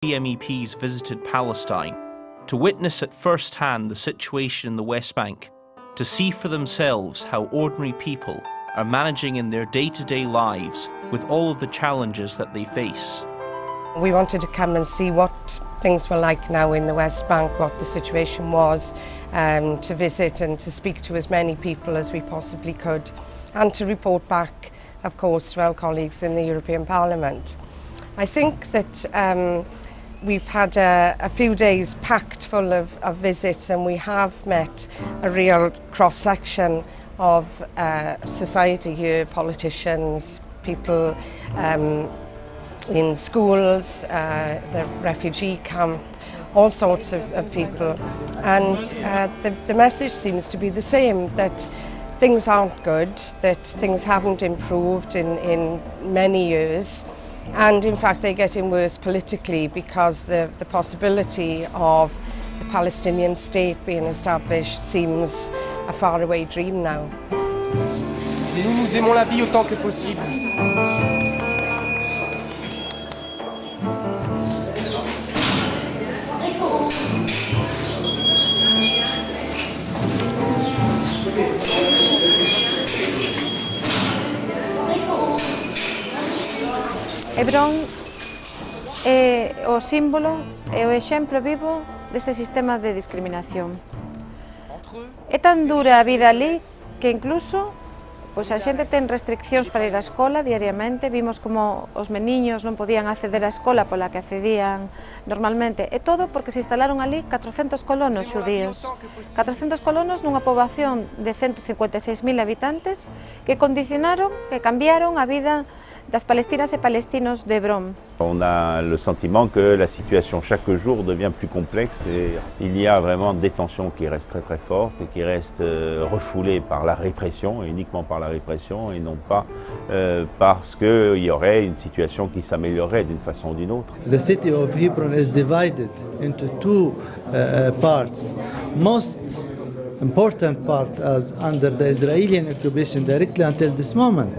MEPs visited Palestine to witness at first hand the situation in the West Bank, to see for themselves how ordinary people are managing in their day-to-day lives with all of the challenges that they face. We wanted to come and see what things were like now in the West Bank, what the situation was, to visit and to speak to as many people as we possibly could, and to report back, of course, to our colleagues in the European Parliament. I think that we've had a few days packed full of visits, and we have met a real cross-section of society here, politicians, people in schools, the refugee camp, all sorts of people. And the message seems to be the same, that things aren't good, that things haven't improved in many years. And in fact, they're getting worse politically, because the possibility of the Palestinian state being established seems a faraway dream now. Et nous aimons la vie autant que possible. Hebrón é o símbolo e o exemplo vivo deste sistema de discriminación. É tan dura a vida ali que incluso pois a xente ten restriccións para ir á escola diariamente. Vimos como os meniños non podían acceder á escola pola que accedían normalmente. E todo porque se instalaron ali 400 colonos xudíos. 400 colonos nunha poboación de 156.000 habitantes que condicionaron, que cambiaron a vida das palestinas et palestinos d'Hébron. On a le sentiment que la situation chaque jour devient plus complexe et il y a vraiment des tensions qui restent très fortes et qui restent refoulées par la répression, et uniquement par la répression, et non pas parce qu'il y aurait une situation qui s'améliorerait d'une façon ou d'une autre. The city of Hebron is divided into two parts. Most important part as under the Israeli occupation directly until this moment.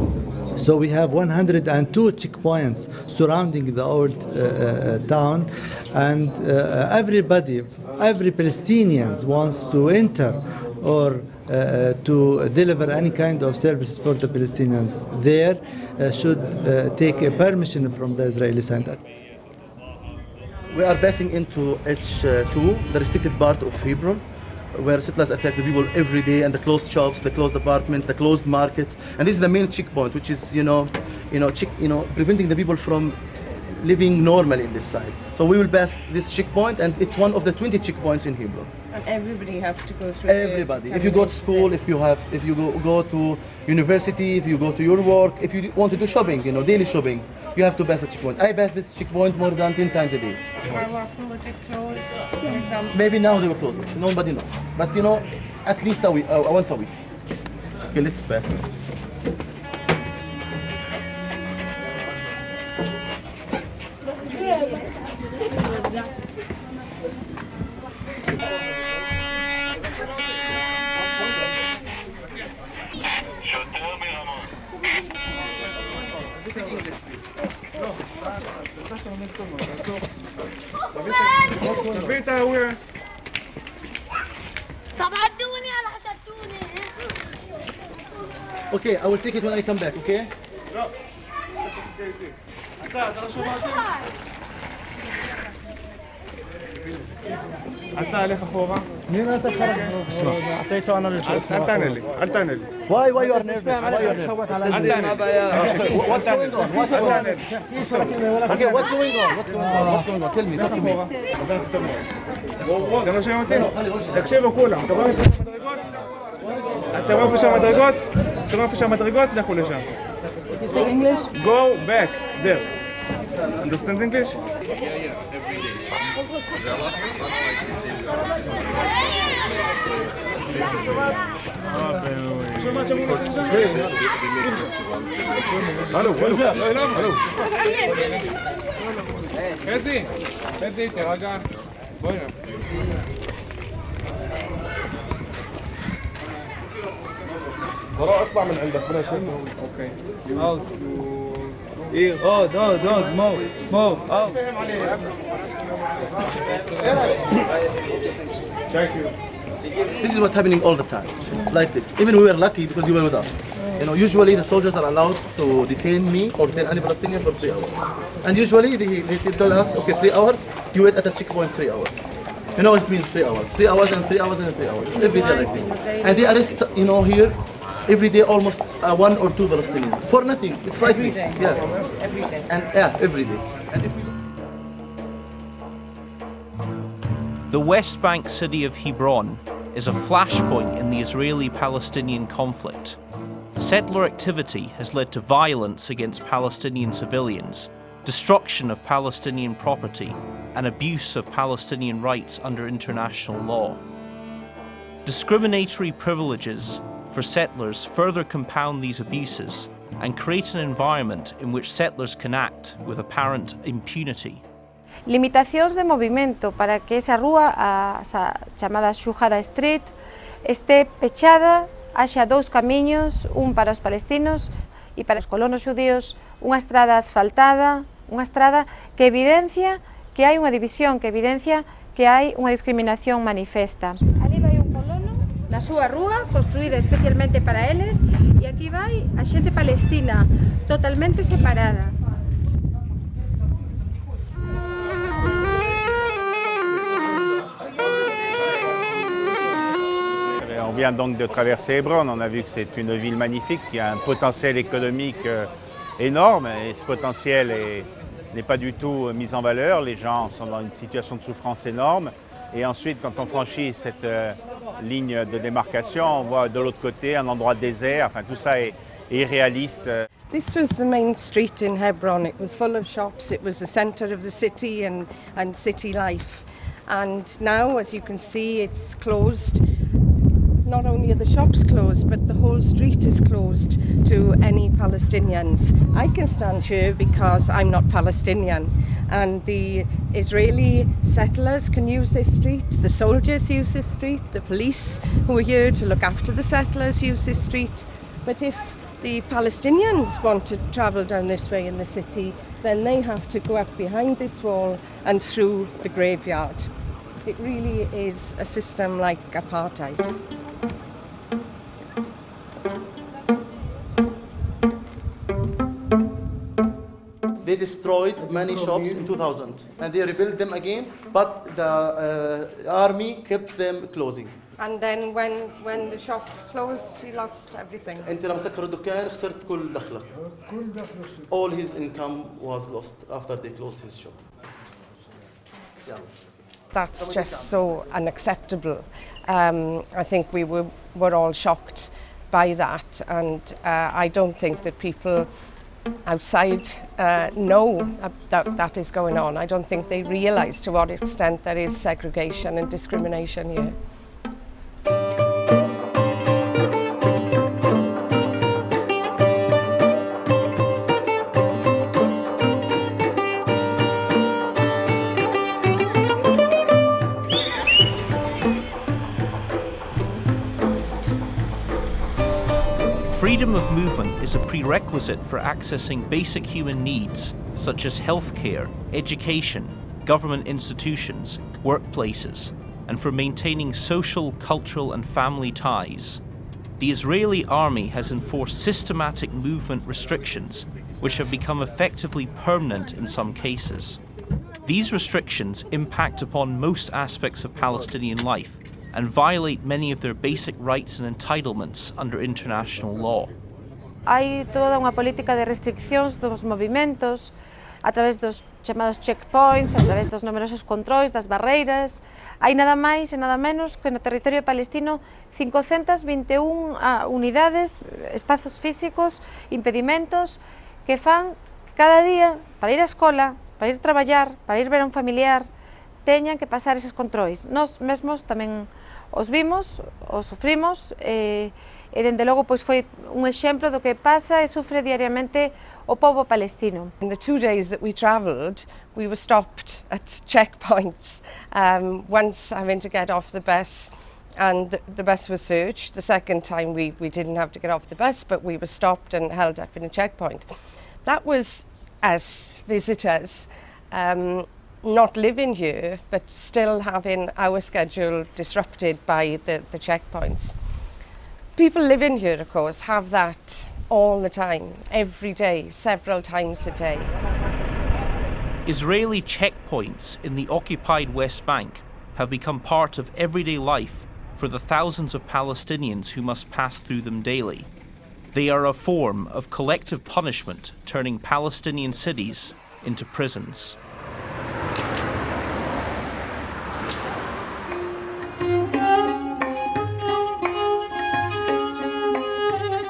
So we have 102 checkpoints surrounding the old town, and every Palestinian wants to enter or to deliver any kind of services for the Palestinians there should take a permission from the Israeli side. We are passing into H2, the restricted part of Hebron, where settlers attack the people every day, and the closed shops, the closed apartments, the closed markets, and this is the main checkpoint, which is preventing the people from living normally in this side. So we will pass this checkpoint, and it's one of the 20 checkpoints in Hebron. And everybody has to go through. Everybody. If you go to school, if you go to university, if you go to your work, if you want to do shopping, daily shopping, you have to pass the checkpoint. I pass this checkpoint more than 10 times a day. How often would it close, for example? Maybe now they will close it. Nobody knows. But at least a week, once a week. Okay, let's pass it. Okay, I will take it when I come back, okay? أنت عليك أخوها؟ مين أنت خرج؟ اسمع أعطيته أنا للجلسة. أنت نلي. Why you are nervous? Why you are nervous? What's going on? What's going on? Okay, what's going on? What's going on? Tell me, talk to me. أنت ماشي متين؟ تكشفوا كلهم. أنت واقف في المدرجات؟ أنت واقف في المدرجات؟ دخل لشام. Speak English? Go back there. Understand English? Hallo. خذي تراجع. براء اطلع من عندك بلا شيء. اوكي. Here, oh, don't, more, out. Thank you. This is what's happening all the time, like this. Even we were lucky because you were with us. You know, usually the soldiers are allowed to detain me or detain any Palestinian for 3 hours. And usually they tell us, okay, 3 hours, you wait at a checkpoint 3 hours. You know, it means 3 hours. 3 hours and 3 hours and 3 hours. It's every day like this. And they arrest, you know, here, every day almost 1 or 2 Palestinians. For nothing. It's like this. Yeah. Every day. And yeah, every day. And if we look The West Bank city of Hebron is a flashpoint in the Israeli-Palestinian conflict. Settler activity has led to violence against Palestinian civilians, destruction of Palestinian property, and abuse of Palestinian rights under international law. Discriminatory privileges for settlers further compound these abuses and create an environment in which settlers can act with apparent impunity. Limitacións de movimento para que esa rúa, a chamada Shuhada Street, este pechada, haxa 2 camiños, un para os palestinos e para os colonos xudíos, unha estrada asfaltada, unha estrada que evidencia que hai unha división, que evidencia que hai unha discriminación manifesta. Ali vai un colono na súa rúa, construída especialmente para eles, e aquí vai a xente palestina, totalmente separada. On vient donc de traverser Hébron, on a vu que c'est une ville magnifique qui a un potentiel économique énorme et ce potentiel n'est pas du tout mis en valeur. Les gens sont dans une situation de souffrance énorme et ensuite quand on franchit cette ligne de démarcation, on voit de l'autre côté un endroit désert, enfin tout ça est irréaliste. This was the main street in Hebron. It was full of shops. It was the centre of the city and city life. And now, as you can see, it's closed. Not only are the shops closed, but the whole street is closed to any Palestinians. I can stand here because I'm not Palestinian, and the Israeli settlers can use this street, the soldiers use this street, the police who are here to look after the settlers use this street. But if the Palestinians want to travel down this way in the city, then they have to go up behind this wall and through the graveyard. It really is a system like apartheid. they destroyed many shops in 2000 and they rebuilt them again, but the army kept them closing. And then when the shop closed, he lost everything. انت لما سكروا الدكان خسرت كل دخلك. All his income was lost after they closed his shop. That's just so unacceptable. I think we were all shocked by that, and I don't think that people outside know that is going on. I don't think they realise to what extent there is segregation and discrimination here. Freedom of movement is a prerequisite for accessing basic human needs such as healthcare, education, government institutions, workplaces, and for maintaining social, cultural, and family ties. The Israeli army has enforced systematic movement restrictions, which have become effectively permanent in some cases. These restrictions impact upon most aspects of Palestinian life and violate many of their basic rights and entitlements under international law. Hai toda unha política de restriccións dos movimentos a través dos chamados checkpoints, a través dos numerosos controis, das barreiras. Hai nada máis e nada menos que no territorio palestino 521 unidades, espazos físicos, impedimentos que fan que cada día, para ir á escola, para ir traballar, para ir ver a un familiar, teñan que pasar eses controis. Nós mesmos tamén os vimos, os sufrimos, e dende logo pois foi un exemplo do que pasa e sufre diariamente o povo palestino. In the 2 days that we travelled, we were stopped at checkpoints. Once having to get off the bus, and the bus was searched. The second time we didn't have to get off the bus, but we were stopped and held up in a checkpoint. That was as visitors, not living here, but still having our schedule disrupted by the checkpoints. People living here, of course, have that all the time, every day, several times a day. Israeli checkpoints in the occupied West Bank have become part of everyday life for the thousands of Palestinians who must pass through them daily. They are a form of collective punishment, turning Palestinian cities into prisons.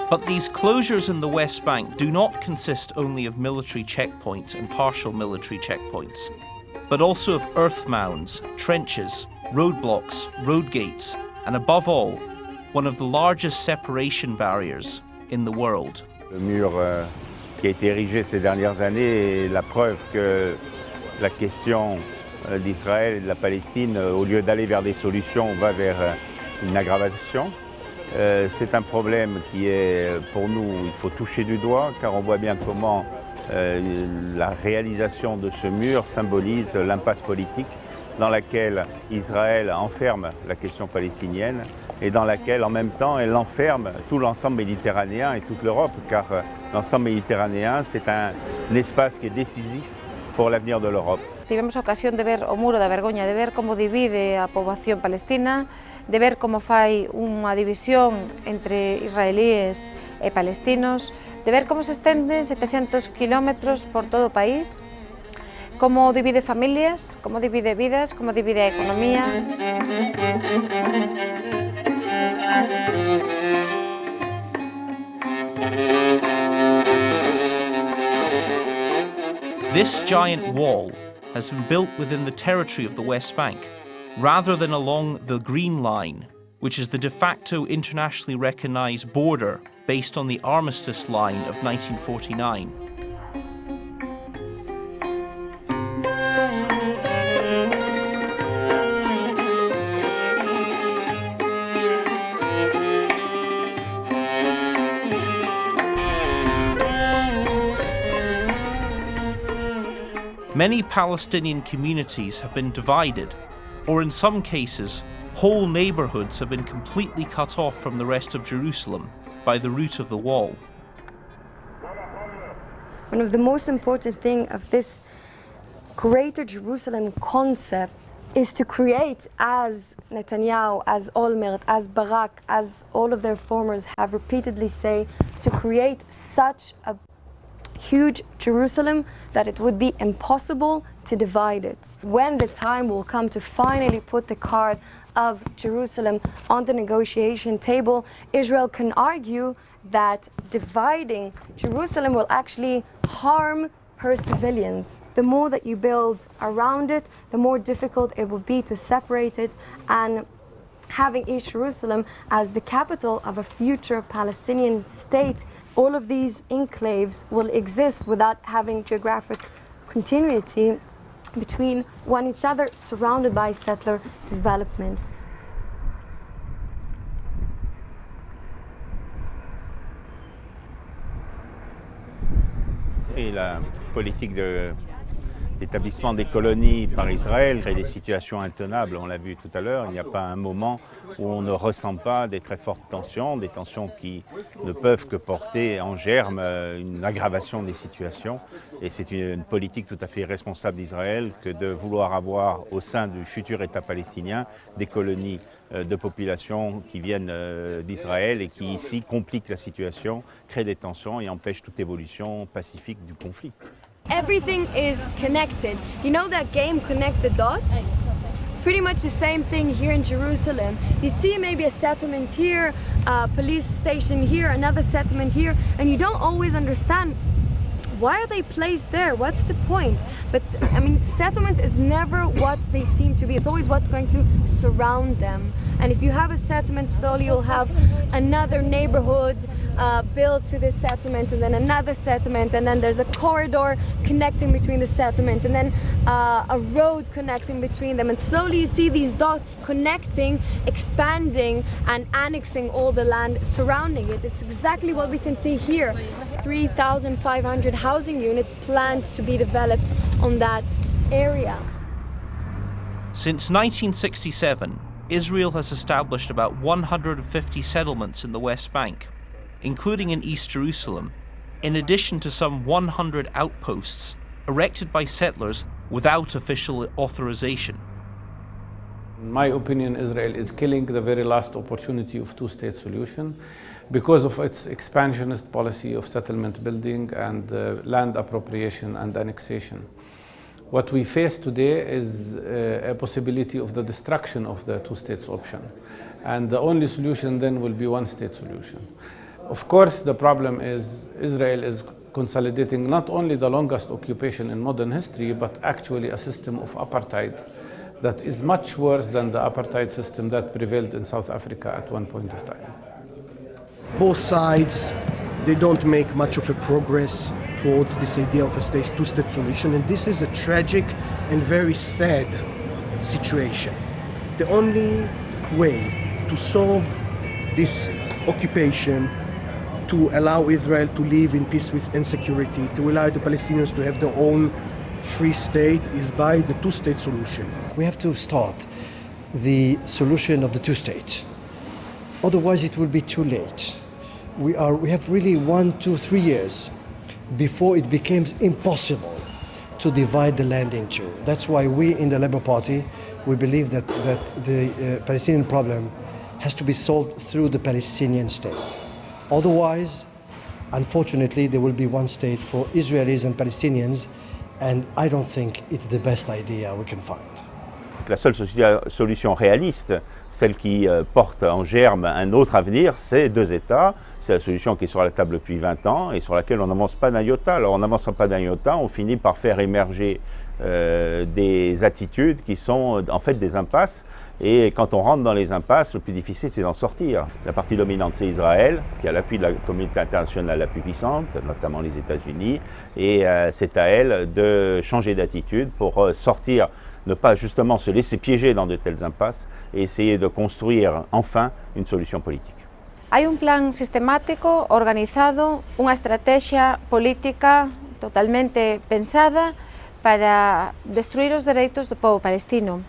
But these closures in the West Bank do not consist only of military checkpoints and partial military checkpoints, but also of earth mounds, trenches, roadblocks, road gates, and above all, one of the largest separation barriers in the world. Le mur qui a été érigé ces dernières années est la preuve que la question d'Israël et de la Palestine, au lieu d'aller vers des solutions, va vers une aggravation. C'est un problème qui est, pour nous, il faut toucher du doigt, car on voit bien comment la réalisation de ce mur symbolise l'impasse politique dans laquelle Israël enferme la question palestinienne et dans laquelle, en même temps, elle enferme tout l'ensemble méditerranéen et toute l'Europe, car l'ensemble méditerranéen, c'est un espace qui est décisif pour l'avenir de l'Europe. Tivemos a ocasión de ver o muro da vergoña, de ver como divide a poboación palestina, de ver como fai unha división entre israelíes e palestinos, de ver como se estenden 700 kilómetros por todo o país, como divide familias, como divide vidas, como divide a economía. This giant wall has been built within the territory of the West Bank, rather than along the Green Line, which is the de facto internationally recognized border based on the Armistice Line of 1949. Many Palestinian communities have been divided, or in some cases, whole neighborhoods have been completely cut off from the rest of Jerusalem by the route of the wall. One of the most important things of this Greater Jerusalem concept is to create, as Netanyahu, as Olmert, as Barak, as all of their formers have repeatedly said, to create such a huge Jerusalem that it would be impossible to divide it. When the time will come to finally put the card of Jerusalem on the negotiation table, Israel can argue that dividing Jerusalem will actually harm her civilians. The more that you build around it, the more difficult it will be to separate it, and having East Jerusalem as the capital of a future Palestinian state, all of these enclaves will exist without having geographic continuity between one each other, surrounded by settler development. Et la politique d'établissement des colonies par Israël crée des situations intenables, on l'a vu tout à l'heure. Il n'y a pas un moment où on ne ressent pas des très fortes tensions, des tensions qui ne peuvent que porter en germe une aggravation des situations. Et c'est une politique tout à fait irresponsable d'Israël que de vouloir avoir au sein du futur État palestinien des colonies de population qui viennent d'Israël et qui ici compliquent la situation, créent des tensions et empêchent toute évolution pacifique du conflit. Everything is connected. You know that game Connect the Dots? It's pretty much the same thing here in Jerusalem. You see maybe a settlement here, a police station here, another settlement here, and you don't always understand why are they placed there? What's the point? But I mean, settlements is never what they seem to be. It's always what's going to surround them. And if you have a settlement, slowly you'll have another neighborhood built to this settlement, and then another settlement, and then there's a corridor connecting between the settlement, and then a road connecting between them, and slowly you see these dots connecting, expanding and annexing all the land surrounding it. It's exactly what we can see here. 3,500 housing units planned to be developed on that area. Since 1967, Israel has established about 150 settlements in the West Bank, including in East Jerusalem, in addition to some 100 outposts erected by settlers without official authorization. In my opinion, Israel is killing the very last opportunity of two-state solution because of its expansionist policy of settlement building and land appropriation and annexation. What we face today is a possibility of the destruction of the two-states option. And the only solution then will be one-state solution. Of course, the problem is Israel is consolidating not only the longest occupation in modern history, but actually a system of apartheid that is much worse than the apartheid system that prevailed in South Africa at one point of time. Both sides, they don't make much of a progress towards this idea of a two-state solution, and this is a tragic and very sad situation. The only way to solve this occupation, to allow Israel to live in peace and security, to allow the Palestinians to have their own free state, is by the two-state solution. We have to start the solution of the two-state. Otherwise it will be too late. We have really 1, 2, 3 years before it becomes impossible to divide the land in two. That's why we in the Labour Party, we believe that the Palestinian problem has to be solved through the Palestinian state. Otherwise, unfortunately, there will be one state for Israelis and Palestinians, and I don't think it's the best idea we can find. La seule solution réaliste, celle qui porte en germe un autre avenir, c'est deux États. C'est la solution qui est sur la table depuis 20 ans et sur laquelle on n'avance pas d'un iota. Alors en n'avançant pas d'un iota, on finit par faire émerger des attitudes qui sont en fait des impasses. Et quand on rentre dans les impasses, le plus difficile, c'est d'en sortir. La partie dominante, c'est Israël, qui a l'appui de la communauté internationale la plus puissante, notamment les États-Unis. Et c'est à elle de changer d'attitude pour sortir, ne pas justement se laisser piéger dans de telles impasses et essayer de construire enfin une solution politique. Hay un plan sistemático, organizado, una estrategia política totalmente pensada para destruir os dereitos do povo palestino.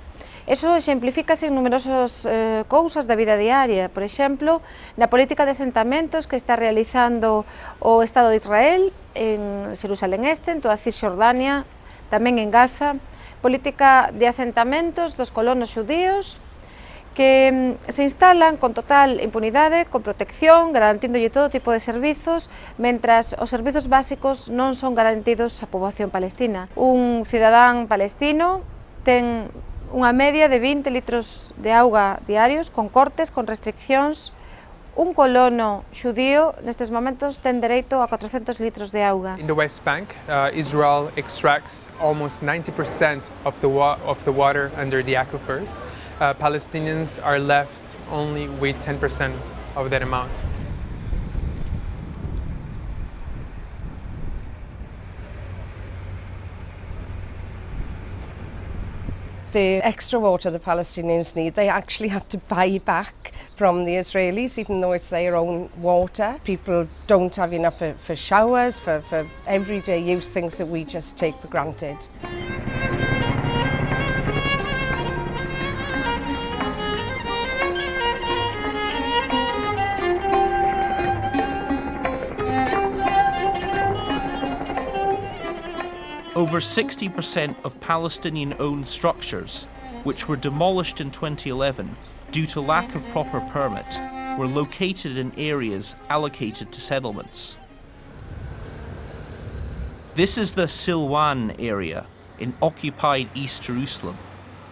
Eso exemplifícase en numerosas cousas da vida diaria, por exemplo, na política de asentamentos que está realizando o Estado de Israel en Jerusalén Este, en toda Cisjordania, tamén en Gaza, política de asentamentos dos colonos xudíos que se instalan con total impunidade, con protección, garantíndolle todo tipo de servizos, mentras os servizos básicos non son garantidos á poboación palestina. Un cidadán palestino ten unha media de 20 litros de auga diarios, con cortes, con restriccións. Un colono xudío nestes momentos ten dereito a 400 litros de auga. In the West Bank, Israel extracts almost 90% of the water under the aquifers. Palestinians are left only with 10% of that amount. The extra water the Palestinians need, they actually have to buy back from the Israelis, even though it's their own water. People don't have enough for showers, for everyday use, things that we just take for granted. Over 60% of Palestinian-owned structures, which were demolished in 2011 due to lack of proper permit, were located in areas allocated to settlements. This is the Silwan area in occupied East Jerusalem,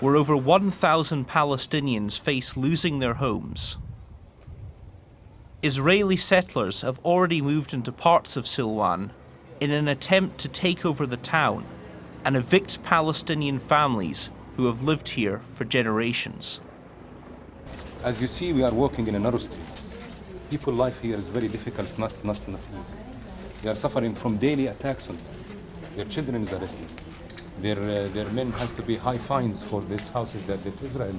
where over 1,000 Palestinians face losing their homes. Israeli settlers have already moved into parts of Silwan in an attempt to take over the town and evict Palestinian families who have lived here for generations. As you see, we are walking in a narrow streets. People's life here is very difficult, it's not enough easy. They are suffering from daily attacks on them. Their children is arrested. Their men has to pay high fines for these houses that Israel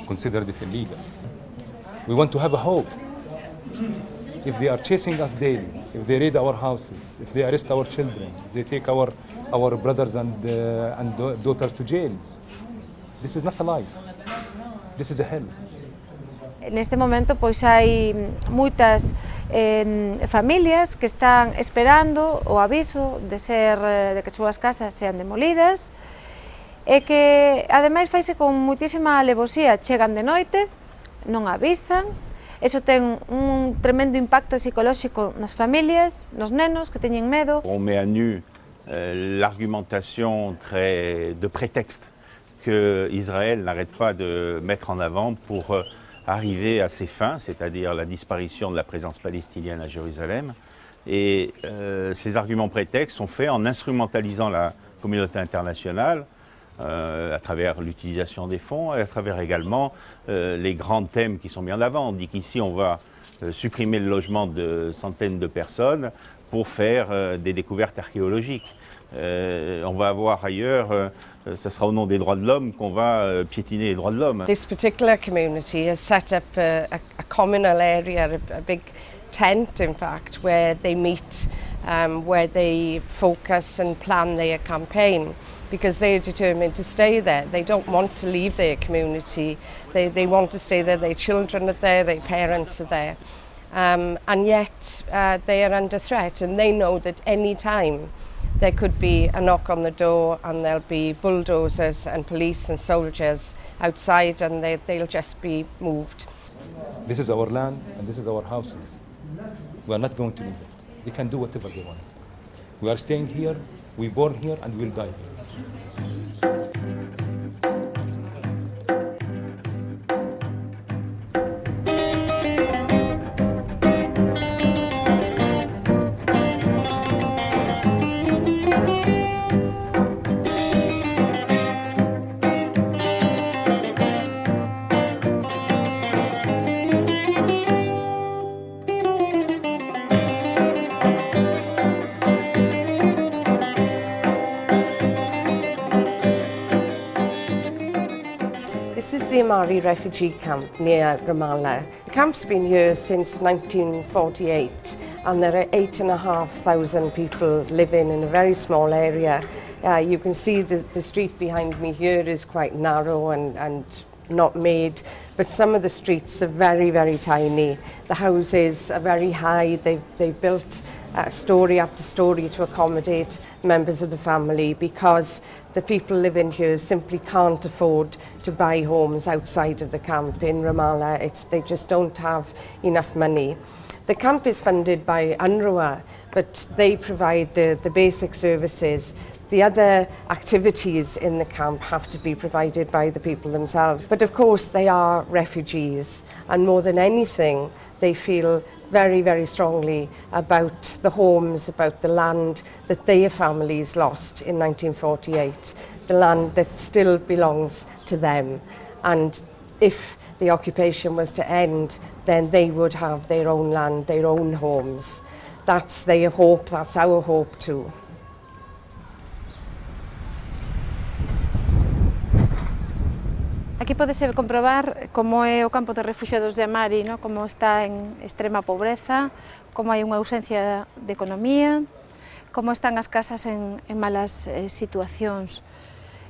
considered it illegal. We want to have a hope. If they are chasing us daily, if they raid our houses, if they arrest our children, if they take our brothers and daughters to jails, this is not a life. This is a hell. Neste momento pois hai moitas familias que están esperando o aviso de que as súas casas sean demolidas e que ademais faise con moitísima alevosía, chegan de noite, non avisan. Eso ten un tremendo impacto psicolóxico nas familias, nos nenos que teñen medo. On met à nu l'argumentation de prétexte que Israël n'arrête pas de mettre en avant pour arriver à ses fins, c'est-à-dire la disparition de la présence palestinienne à Jérusalem. Et ces arguments prétextes sont faits en instrumentalisant la communauté internationale à travers l'utilisation des fonds et à travers également les grands thèmes qui sont mis en avant. On dit qu'ici on va supprimer le logement de centaines de personnes pour faire des découvertes archéologiques. On va avoir ailleurs, ce sera au nom des droits de l'homme qu'on va piétiner les droits de l'homme. This particular community has set up a communal area, a big tent in fact, where they meet, where they focus and plan their campaign, because they're determined to stay there. They don't want to leave their community. They want to stay there. Their children are there, their parents are there. And yet they are under threat, and they know that any time there could be a knock on the door and there'll be bulldozers and police and soldiers outside, and they'll just be moved. This is our land and this is our houses. We are not going to leave it. They can do whatever they want. We are staying here, we born here, and we'll die here. This is the Amari refugee camp near Ramallah. The camp's been here since 1948, and there are 8,500 people living in a very small area. You can see the street behind me here is quite narrow and not made, but some of the streets are very, very tiny. The houses are very high. They've built story after story to accommodate members of the family, because the people living here simply can't afford to buy homes outside of the camp in Ramallah. They just don't have enough money. The camp is funded by UNRWA, but they provide the basic services. The other activities in the camp have to be provided by the people themselves. But of course they are refugees, and more than anything they feel very, very strongly about the homes, about the land that their families lost in 1948, the land that still belongs to them. And if the occupation was to end, then they would have their own land, their own homes. That's their hope, that's our hope too. Aquí podese comprobar como é o campo de refugiados de Amari, ¿no? Como está en extrema pobreza, como hai unha ausencia de economía, como están as casas en malas situacións.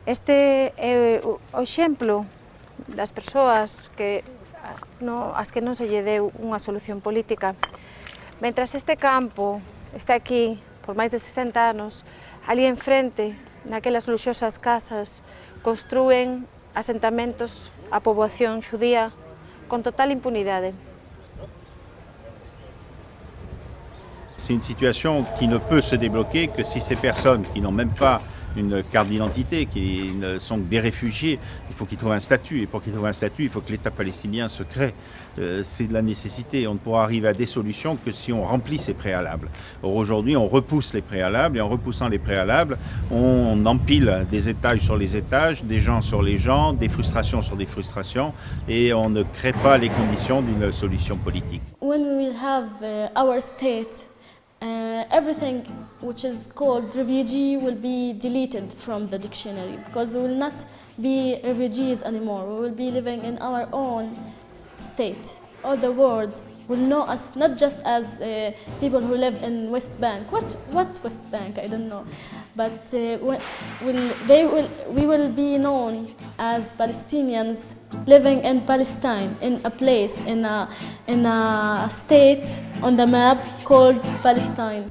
Este é o exemplo das persoas as que non se lle deu unha solución política. Mentras este campo está aquí por máis de 60 anos, ali enfrente, naquelas luxosas casas, construen asentamentos a poboación xudía con total impunidade. C'est une situation qui ne peut se débloquer que si ces personnes qui n'ont même pas une carte d'identité, qui ne sont que des réfugiés, il faut qu'ils trouvent un statut. Et pour qu'ils trouvent un statut, il faut que l'État palestinien se crée. C'est de la nécessité. On ne pourra arriver à des solutions que si on remplit ces préalables. Or aujourd'hui, on repousse les préalables, et en repoussant les préalables, on empile des étages sur les étages, des gens sur les gens, des frustrations sur des frustrations, et on ne crée pas les conditions d'une solution politique. When we will have our state, everything which is called refugee will be deleted from the dictionary, because we will not be refugees anymore. We will be living in our own state. All the world will know us not just as people who live in West Bank. What West Bank? I don't know. But we will be known as Palestinians living in Palestine, in a place, in a state on the map called Palestine.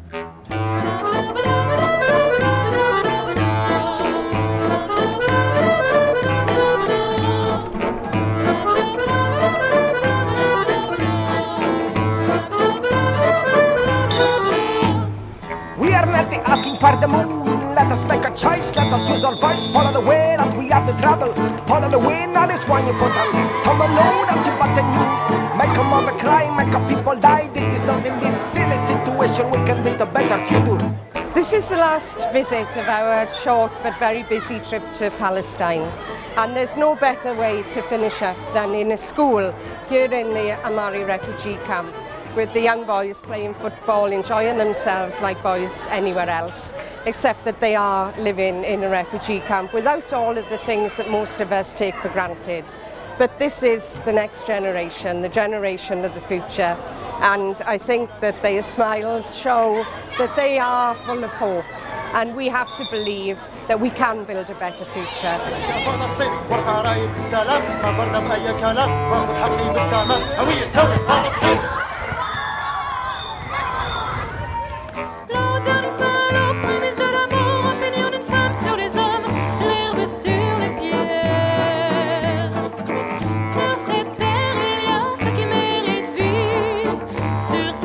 We are not asking for the moon. Let us make a choice, let us use our voice. Follow the way that we have to travel. Follow the way, not this one you put on. Some alone that you but the news. Make a mother cry, make a people die. It is not in this silly situation. We can build a better future. This is the last visit of our short but very busy trip to Palestine. And there's no better way to finish up than in a school here in the Amari refugee camp, with the young boys playing football, enjoying themselves like boys anywhere else, except that they are living in a refugee camp without all of the things that most of us take for granted. But this is the next generation, the generation of the future, and I think that their smiles show that they are full of hope, and we have to believe that we can build a better future. Sur cette terre, il y a ce qui mérite vie. Sur